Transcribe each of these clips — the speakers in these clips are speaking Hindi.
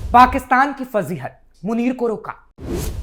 पाकिस्तान की फजीहत, मुनीर को रोका।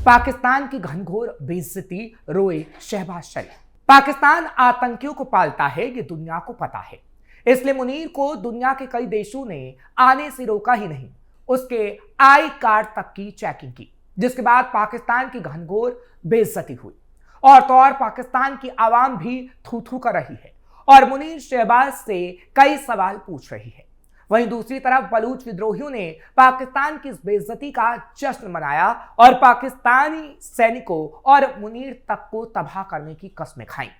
पाकिस्तान की घनघोर बेइज्जती, रोए शहबाज शरीफ। पाकिस्तान आतंकियों को पालता है, ये दुनिया को पता है। इसलिए मुनीर को दुनिया के कई देशों ने आने से रोका ही नहीं, उसके आई कार्ड तक की चेकिंग की, जिसके बाद पाकिस्तान की घनघोर बेइज्जती हुई। और तो और पाकिस्तान की आवाम भी थू थू कर रही है और मुनीर शहबाज से कई सवाल पूछ रही है। वहीं दूसरी तरफ बलूच विद्रोहियों ने पाकिस्तान की इस बेइज्जती का जश्न मनाया और पाकिस्तानी सैनिकों और मुनीर तक को तबाह करने की कस्में खाई।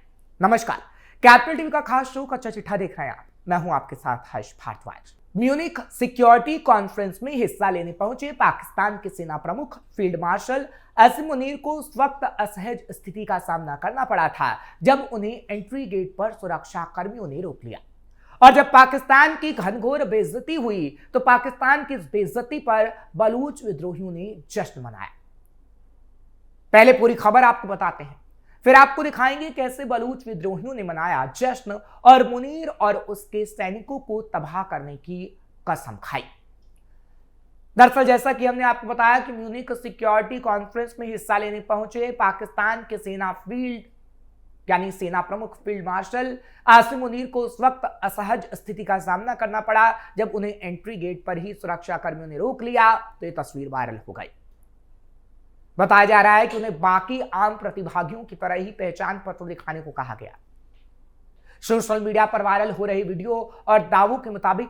नमस्कार, कैपिटल टीवी का खास शो कच्चा चिट्ठा देख रहे हैं आप। मैं हूं आपके साथ हर्ष भारद्वाज। म्यूनिख सिक्योरिटी कॉन्फ्रेंस में हिस्सा लेने पहुंचे पाकिस्तान के सेना प्रमुख फील्ड मार्शल आसिम मुनीर को उस वक्त असहज स्थिति का सामना करना पड़ा था जब उन्हें एंट्री गेट पर सुरक्षा कर्मियों ने रोक लिया। और जब पाकिस्तान की घनघोर बेइज्जती हुई तो पाकिस्तान की इस बेइज्जती पर बलूच विद्रोहियों ने जश्न मनाया। पहले पूरी खबर आपको बताते हैं, फिर आपको दिखाएंगे कैसे बलूच विद्रोहियों ने मनाया जश्न और मुनीर और उसके सैनिकों को तबाह करने की कसम खाई। दरअसल जैसा कि हमने आपको बताया कि म्यूनिख सिक्योरिटी कॉन्फ्रेंस में हिस्सा लेने पहुंचे पाकिस्तान के सेना प्रमुख फील्ड मार्शल आसिम मुनीर को उस वक्त असहज स्थिति का सामना करना पड़ा जब उन्हें एंट्री गेट पर ही सुरक्षा कर्मियों ने रोक लिया तो ये तस्वीर वायरल हो गई। बताया जा रहा है कि उन्हें बाकी आम प्रतिभागियों की तरह ही पहचान पत्र दिखाने को कहा गया। सोशल मीडिया पर वायरल हो रही वीडियो और दावों के मुताबिक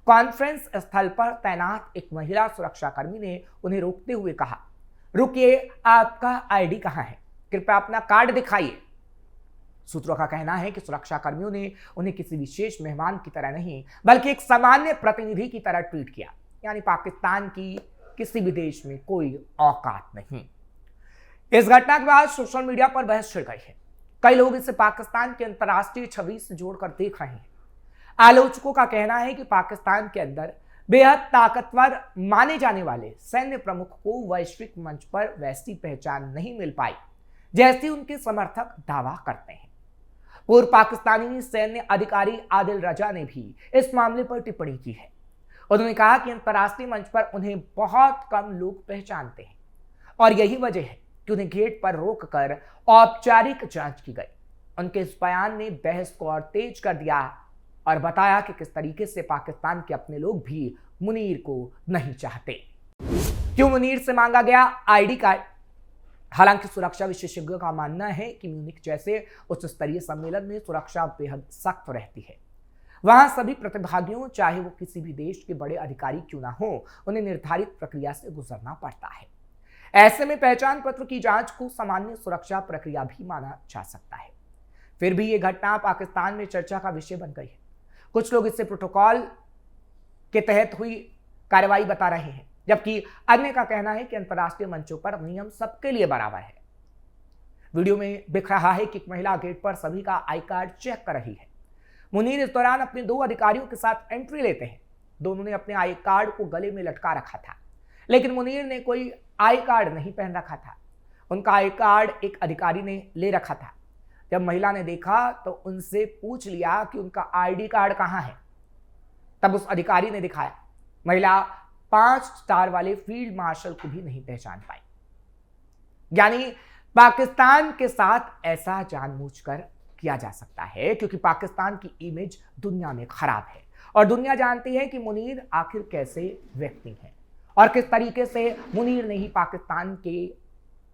कॉन्फ्रेंस स्थल पर तैनात एक महिला सुरक्षाकर्मी ने उन्हें रोकते हुए कहा, रुकिए, आपका आईडी कहां है, कृपया अपना कार्ड दिखाइए। सूत्रों का कहना है कि सुरक्षा कर्मियों ने उन्हें किसी विशेष मेहमान की तरह नहीं बल्कि एक सामान्य प्रतिनिधि की तरह ट्रीट किया, यानी पाकिस्तान की किसी भी देश में कोई औकात नहीं। इस घटना के बाद सोशल मीडिया पर बहस छिड़ गई है। कई लोग इसे पाकिस्तान की अंतर्राष्ट्रीय छवि से जोड़कर देख रहे हैं। आलोचकों का कहना है कि पाकिस्तान के अंदर बेहद ताकतवर माने जाने वाले सैन्य प्रमुख को वैश्विक मंच पर वैसी पहचान नहीं मिल पाई जैसी उनके समर्थक दावा करते हैं। पूर्व पाकिस्तानी सैन्य अधिकारी आदिल रजा ने भी इस मामले पर टिप्पणी की है। उन्होंने कहा कि अंतर्राष्ट्रीय मंच पर उन्हें बहुत कम लोग पहचानते हैं और यही वजह है कि उन्हें गेट पर रोककर औपचारिक जांच की गई। उनके इस बयान ने बहस को और तेज कर दिया और बताया कि किस तरीके से पाकिस्तान के अपने लोग भी मुनीर को नहीं चाहते। क्यों मुनीर से मांगा गया आईडी कार्ड? हालांकि सुरक्षा विशेषज्ञों का मानना है कि म्यूनिख जैसे उच्च स्तरीय सम्मेलन में सुरक्षा बेहद सख्त रहती है। वहां सभी प्रतिभागियों, चाहे वो किसी भी देश के बड़े अधिकारी क्यों ना हो, उन्हें निर्धारित प्रक्रिया से गुजरना पड़ता है। ऐसे में पहचान पत्र की जांच को सामान्य सुरक्षा प्रक्रिया भी माना जा सकता है। फिर भी ये घटना पाकिस्तान में चर्चा का विषय बन गई है। कुछ लोग इसे प्रोटोकॉल के तहत हुई कार्रवाई बता रहे हैं, जबकि अन्य का कहना है कि अंतर्राष्ट्रीय मंचों पर नियम सबके लिए बराबर है। वीडियो में दिख रहा है कि एक महिला गेट पर सभी का आई कार्ड चेक कर रही है। मुनीर इस दौरान अपने दो अधिकारियों के साथ एंट्री लेते हैं। दोनों ने अपने आई कार्ड को गले में लटका रखा था, लेकिन मुनीर ने कोई आई कार्ड नहीं पहन रखा था। उनका आई कार्ड एक अधिकारी ने ले रखा था। जब महिला ने देखा तो उनसे पूछ लिया कि उनका आईडी कार्ड कहां है। तब उस अधिकारी ने दिखाया। महिला 5 स्टार वाले फील्ड मार्शल को भी नहीं पहचान पाई। यानी पाकिस्तान के साथ ऐसा जानबूझकर किया जा सकता है क्योंकि पाकिस्तान की इमेज दुनिया में खराब है और दुनिया जानती है कि मुनीर आखिर कैसे व्यक्ति है और किस तरीके से मुनीर ने ही पाकिस्तान के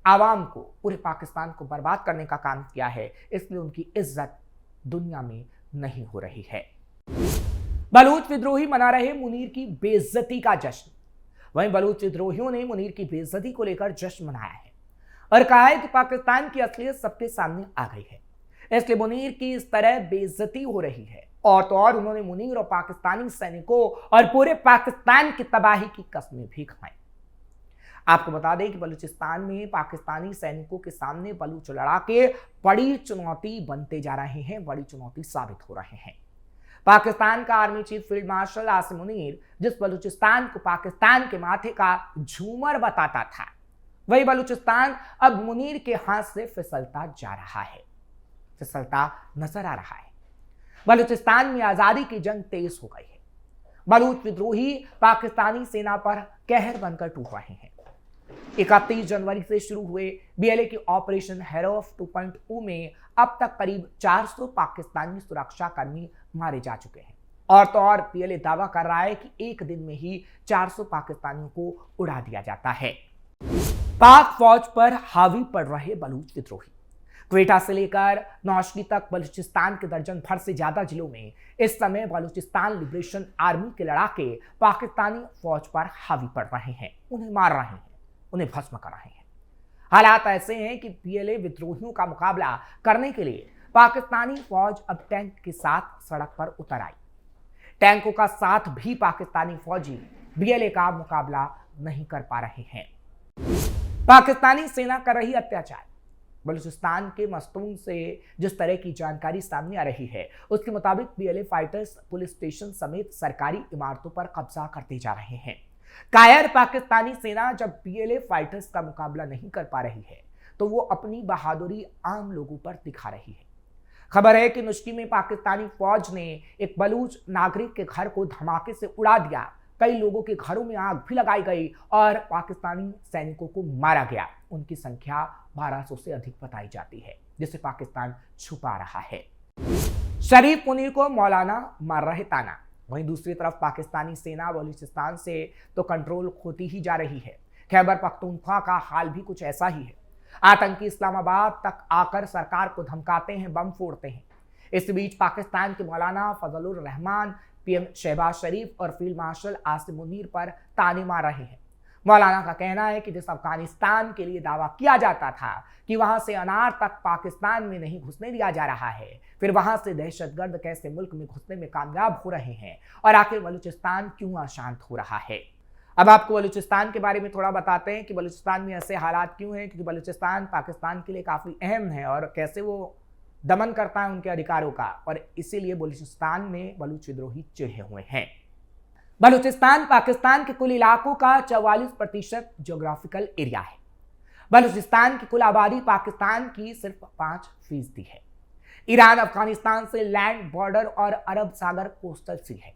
आवाम को, पूरे पाकिस्तान को बर्बाद करने का काम किया है। इसलिए उनकी इज्जत दुनिया में नहीं हो रही है। बलूच विद्रोही मना रहे मुनीर की बेइज्जती का जश्न। वहीं बलूच विद्रोहियों ने मुनीर की बेइज्जती को लेकर जश्न मनाया है और कहा है कि पाकिस्तान की असलियत सबके सामने आ गई है, इसलिए मुनीर की इस तरह बेइज्जती हो रही है। और तो और उन्होंने मुनीर और पाकिस्तानी सैनिकों और पूरे पाकिस्तान की तबाही की कस्में भी खाई। आपको बता दें कि बलूचिस्तान में पाकिस्तानी सैनिकों के सामने बलूच लड़ाके बड़ी चुनौती बनते जा रहे हैं, बड़ी चुनौती साबित हो रहे हैं। पाकिस्तान का army chief field marshal Asim Munir जिस बलूचिस्तान को पाकिस्तान के माथे का झूमर बताता था, वही बलूचिस्तान अब मुनीर के हाथ से फिसलता जा रहा है, फिसलता नजर आ रहा है। बलूचिस्तान में आजादी की जंग तेज हो गई है। बलूच विद्रोही पाकिस्तानी सेना पर कहर बनकर टूट रहे हैं। 31 जनवरी से शुरू हुए बीएलए की ऑपरेशन हेरोफ 2.0 में अब तक करीब 400 पाकिस्तानी सुरक्षा कर्मी मारे जा चुके हैं। और तो और बीएलए दावा कर रहा है कि एक दिन में ही 400 पाकिस्तानियों को उड़ा दिया जाता है। पाक फौज पर हावी पड़ रहे बलूच विद्रोही। क्वेटा से लेकर नौशरी तक बलूचिस्तान के दर्जन भर से ज्यादा जिलों में इस समय बलूचिस्तान लिबरेशन आर्मी के लड़ाके पाकिस्तानी फौज पर हावी पड़ रहे हैं, उन्हें मार रहे हैं, उन्हें भस्म कर रहे हैं। हालात ऐसे हैं कि बीएलए विद्रोहियों का मुकाबला करने के लिए पाकिस्तानी फौज अब टैंक के साथ सड़क पर उतर आई। टैंकों का साथ भी पाकिस्तानी फौजी बीएलए का मुकाबला नहीं कर पा रहे हैं। पाकिस्तानी सेना कर रही अत्याचार। बलूचिस्तान के मस्तून से जिस तरह की जानकारी सामने आ रही है, उसके मुताबिक बीएलए फाइटर्स पुलिस स्टेशन समेत सरकारी इमारतों पर कब्जा करते जा रहे हैं। कायर पाकिस्तानी सेना जब बीएलए फाइटर्स का मुकाबला नहीं कर पा रही है तो वो अपनी बहादुरी आम लोगों पर दिखा रही है। खबर है कि नुश्की में पाकिस्तानी फौज ने एक बलूच नागरिक के घर को धमाके से उड़ा दिया। कई लोगों के घरों में आग भी लगाई गई और पाकिस्तानी सैनिकों को मारा गया। उनकी संख्या 1200 से अधिक बताई जाती है, जिसे पाकिस्तान छुपा रहा है। शरीफ मुनीर को मौलाना मार रहे ताना। वहीं दूसरी तरफ पाकिस्तानी सेना बलूचिस्तान से तो कंट्रोल खोती ही जा रही है। खैबर पख्तूनख्वा का हाल भी कुछ ऐसा ही है। आतंकी इस्लामाबाद तक आकर सरकार को धमकाते हैं, बम फोड़ते हैं। इस बीच पाकिस्तान के मौलाना फजलुर रहमान पीएम शहबाज शरीफ और फील्ड मार्शल आसिम मुनीर पर ताने मार रहे हैं। मौलाना का कहना है कि जिस अफगानिस्तान के लिए दावा किया जाता था कि वहां से अनार तक पाकिस्तान में नहीं घुसने दिया जा रहा है, फिर वहां से दहशतगर्द कैसे मुल्क में घुसने में कामयाब हो रहे हैं और आखिर बलूचिस्तान क्यों अशांत हो रहा है। अब आपको बलूचिस्तान के बारे में थोड़ा बताते हैं कि बलूचिस्तान में ऐसे हालात क्यों हैं, क्योंकि बलूचिस्तान पाकिस्तान के लिए काफी अहम है और कैसे वो दमन करता है उनके अधिकारों का, और इसीलिए बलूचिस्तान में बलूच विद्रोही चिढ़े हुए हैं। बलूचिस्तान पाकिस्तान के कुल इलाकों का 44% ज्योग्राफिकल एरिया है। बलूचिस्तान की कुल आबादी पाकिस्तान की सिर्फ 5% है। ईरान अफगानिस्तान से लैंड बॉर्डर और अरब सागर कोस्टल सी है।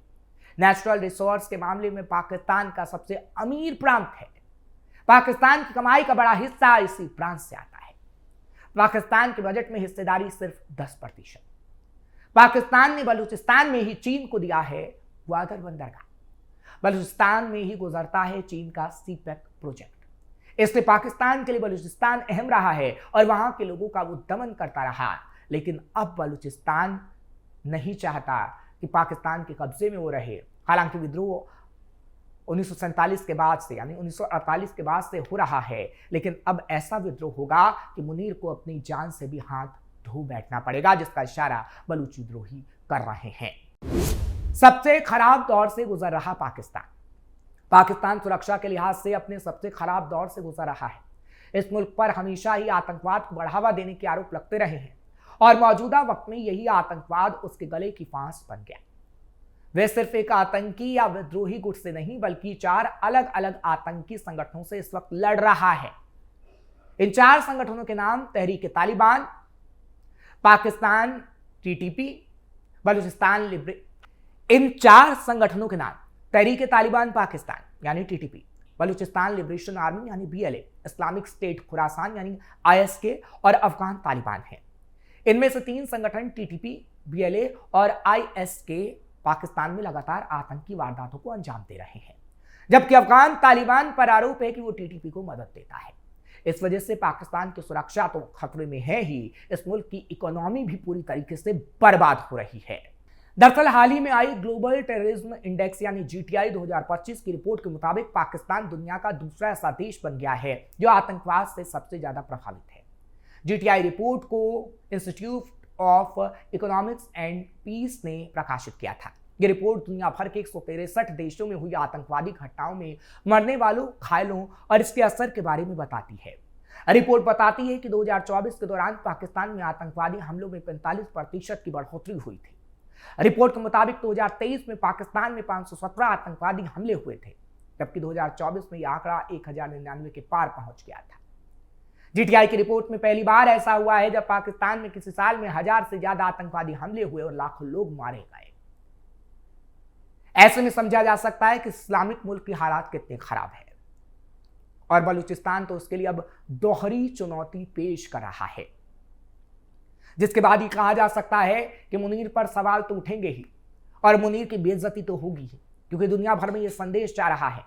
नेचुरल रिसोर्स के मामले में पाकिस्तान का सबसे अमीर प्रांत है। पाकिस्तान की कमाई का बड़ा हिस्सा इसी प्रांत से आता है। पाकिस्तान के बजट में हिस्सेदारी सिर्फ 10%। पाकिस्तान ने बलूचिस्तान में ही चीन को दिया है ग्वादर बंदरगाह। बलूचिस्तान में ही गुजरता है चीन का सीपेक प्रोजेक्ट। इसलिए पाकिस्तान के लिए बलूचिस्तान अहम रहा है और वहां के लोगों का वो दमन करता रहा। लेकिन अब बलूचिस्तान नहीं चाहता कि पाकिस्तान के कब्जे में वो रहे। हालांकि विद्रोह 1947 के बाद से यानी 1948 के बाद से हो रहा है, लेकिन अब ऐसा विद्रोह होगा कि मुनीर को अपनी जान से भी हाथ धो बैठना पड़ेगा, जिसका इशारा बलूच विद्रोही कर रहे हैं। सबसे खराब दौर से गुजर रहा पाकिस्तान। पाकिस्तान सुरक्षा के लिहाज से अपने सबसे खराब दौर से गुजर रहा है। इस मुल्क पर हमेशा ही आतंकवाद को बढ़ावा देने के आरोप लगते रहे हैं और मौजूदा वक्त में यही आतंकवाद उसके गले की फांस बन गया। वे सिर्फ एक आतंकी या विद्रोही गुट से नहीं, बल्कि 4 अलग अलग आतंकी संगठनों से इस वक्त लड़ रहा है। इन 4 संगठनों के नाम तहरीक तालिबान, पाकिस्तान टीटीपी, बलूचिस्तान लिबरे। इन 4 संगठनों के नाम तहरीक तालिबान पाकिस्तान यानी टीटीपी, बलूचिस्तान लिबरेशन आर्मी यानी बीएलए, इस्लामिक स्टेट खुरासान यानी आईएसके और अफगान तालिबान हैं। इनमें से 3 संगठन टीटीपी, बीएलए और आईएसके पाकिस्तान में लगातार आतंकी वारदातों को अंजाम दे रहे हैं, जबकि अफगान तालिबान पर आरोप है कि वो टीटीपी को मदद देता है। इस वजह से पाकिस्तान की सुरक्षा तो खतरे में है ही, इस मुल्क की इकोनॉमी भी पूरी तरीके से बर्बाद हो रही है। दरअसल हाल ही में आई ग्लोबल टेररिज्म इंडेक्स यानी जीटीआई 2025 की रिपोर्ट के मुताबिक पाकिस्तान दुनिया का दूसरा ऐसा देश बन गया है जो आतंकवाद से सबसे ज्यादा प्रभावित है। जीटीआई रिपोर्ट को Institute of Economics and Peace ने प्रकाशित किया था। यह रिपोर्ट दुनिया भर के 163 देशों में हुई आतंकवादी घटनाओं में मरने वालों, घायलों और इसके असर के बारे में बताती है। रिपोर्ट बताती है कि 2024 के दौरान पाकिस्तान में आतंकवादी हमलों में 45% की बढ़ोतरी हुई थी। रिपोर्ट के मुताबिक 2023 में पाकिस्तान में 517 आतंकवादी हमले हुए थे, जबकि 2024 में यह आंकड़ा 1099 के पार पहुंच गया था। जीटीआई की रिपोर्ट में पहली बार ऐसा हुआ है जब पाकिस्तान में किसी साल में 1000 से ज्यादा आतंकवादी हमले हुए और लाखों लोग मारे गए। ऐसे में समझा जा सकता है कि इस्लामिक मुल्क की हालात कितने खराब है और बलूचिस्तान तो उसके लिए अब दोहरी चुनौती पेश कर रहा है, जिसके बाद ही कहा जा सकता है कि मुनीर पर सवाल तो उठेंगे ही और मुनीर की बेइज्जती तो होगी ही, क्योंकि दुनिया भर में यह संदेश जा रहा है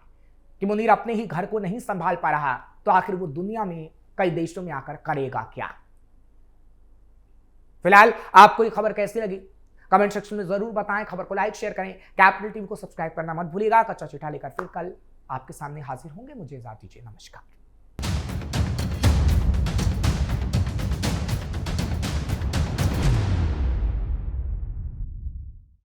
कि मुनीर अपने ही घर को नहीं संभाल पा रहा तो आखिर वो दुनिया में कई देशों में आकर करेगा क्या। फिलहाल आपको ये खबर कैसी लगी कमेंट सेक्शन में जरूर बताएं। खबर को लाइक शेयर करें, कैपिटल टीवी को सब्सक्राइब करना मत भूलिएगा। कच्चा चिट्ठा लेकर फिर कल आपके सामने हाजिर होंगे। मुझे इजाजत दीजिए, नमस्कार।